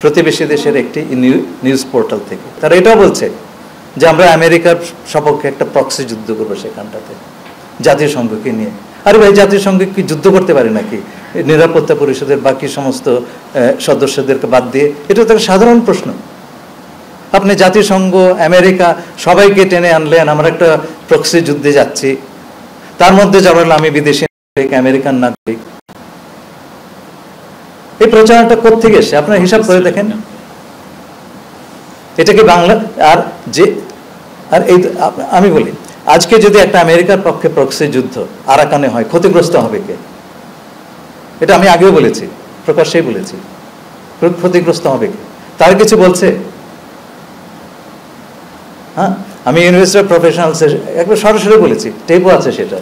প্রতিবেশী দেশের একটি নিউজ পোর্টাল থেকে। তারা এটাও বলছে যে আমরা আমেরিকার সপক্ষে একটা প্রক্সি যুদ্ধ করবো সেখানটাতে জাতিসংঘকে নিয়ে। আরে ভাই, জাতিসংঘ কি যুদ্ধ করতে পারে নাকি নিরাপত্তা পরিষদের বাকি সমস্ত সদস্যদেরকে বাদ দিয়ে? এটা তো একটা সাধারণ প্রশ্ন। আপনি জাতিসংঘ, আমেরিকা সবাইকে টেনে আনলেন, আমরা একটা প্রক্সি যুদ্ধে যাচ্ছি, তার মধ্যে জড়ালো আমি বিদেশি নাগরিক, আমেরিকান নাগরিক। এই প্রচারণাটা কোত্থেকে এসছে আপনার হিসাব করে দেখেন। এটা কি বাংলা? আর এই আমি বলি, আজকে যদি একটা আমেরিকার পক্ষে প্রক্সি যুদ্ধ আরাকানে হয়, ক্ষতিগ্রস্ত হবে কে? এটা আমি আগেও বলেছি, প্রকাশ্যেই বলেছি, ক্ষতিগ্রস্ত হবে কে? তার কিছু বলছে? হ্যাঁ, আমি ইউনিভার্সিটি অফ প্রফেশনালসের একবার সরাসরি বলেছি, টেপও আছে সেটা।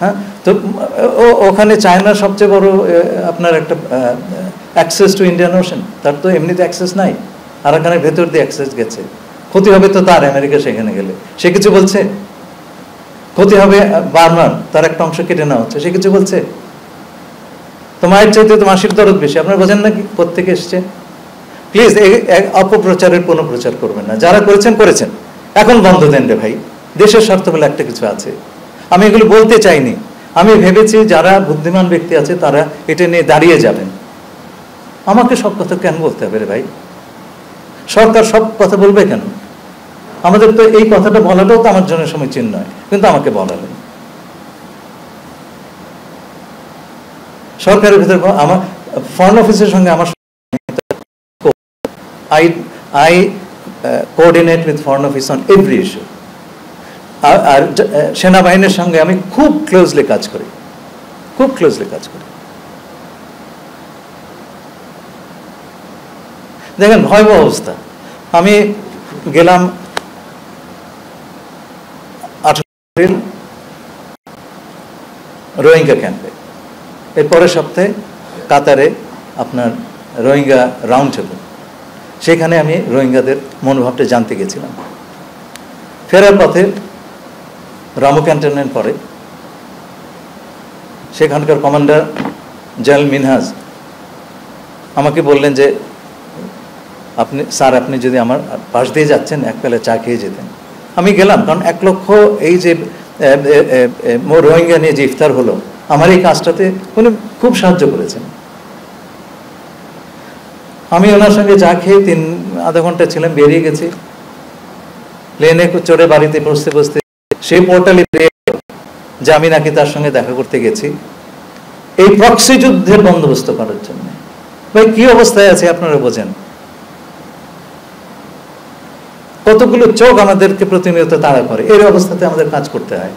হ্যাঁ, তো ওখানে চায়নার সবচেয়ে বড় আপনার একটা অ্যাক্সেস টু ইন্ডিয়ান ওশান, তার তো এমনিতে অ্যাক্সেস নাই, আরাকানের ভেতর দিয়ে অ্যাক্সেস গেছে। ক্ষতি হবে তো তার আমেরিকা সেখানে গেলে, সে কিছু বলছে? ক্ষতি হবে বার্মার, তার একটা অংশ কেটে নেওয়া হচ্ছে, সে কিছু বলছে? তো মায়ের চাইতে তো মাসির দরদ বেশি, আপনারা বোঝেন নাকি কোত্থেকে এসছে? প্লিজ অপপ্রচারের কোনো প্রচার করবেন না, যারা করেছেন করেছেন, এখন বন্ধ দেন রে ভাই, দেশের স্বার্থ বলে একটা কিছু আছে। আমি এগুলো বলতে চাইনি, আমি ভেবেছি যারা বুদ্ধিমান ব্যক্তি আছে তারা এটা নিয়ে দাঁড়িয়ে যাবেন। আমাকে সব কথা কেন বলতে হবে রে ভাই? সরকার সব কথা বলবে কেন? আমাদের তো এই কথাটা বলাটাও তো আমার জন্য সমীচীন নয়, কিন্তু আমাকে বলালেন। সরকারের ভিতরে আমার ফরেন অফিসের সঙ্গে আমার I coordinate with foreign office on every issue. আর সেনাবাহিনীর সঙ্গে আমি খুব ক্লোজলি কাজ করি, খুব ক্লোজলি কাজ করি। দেখেন ভয়াবহ অবস্থা। আমি গেলাম 18 এপ্রিল রোহিঙ্গা ক্যাম্পে, এর পরের সপ্তাহে কাতারে আপনার রোহিঙ্গা রাউন্ড টেবল, সেখানে আমি রোহিঙ্গাদের মনোভাবটা জানতে গেছিলাম। ফেরার পথে রামু ক্যান্টনমেন্ট পরে সেখানকার কমান্ডার জেনারেল মিনহাজ আমাকে বললেন যে আপনি যদি আমার পাশ দিয়ে যাচ্ছেন এক বেলা চা খেয়ে যেতেন। আমি গেলাম, কারণ 1 লক্ষ এই যে রোহিঙ্গা নিয়ে যে ইফতার হলো, আমার এই কাজটাতে উনি খুব সাহায্য করেছেন। আমি ওনার সঙ্গে চা খেয়ে আধা ঘন্টা ছিলাম, বেরিয়ে গেছি। প্লেনে চড়ে বাড়িতে বসতে বসতে সেই পোর্টালে যে আমি নাকি তার সঙ্গে দেখা করতে গেছি এই প্রক্সি যুদ্ধের বন্দোবস্ত করার জন্য। ভাই কি অবস্থায় আছে আপনারা বোঝেন? কতগুলো চোখ আমাদেরকে প্রতিনিয়ত তাড়া করে, এর অবস্থাতে আমাদের কাজ করতে হয়।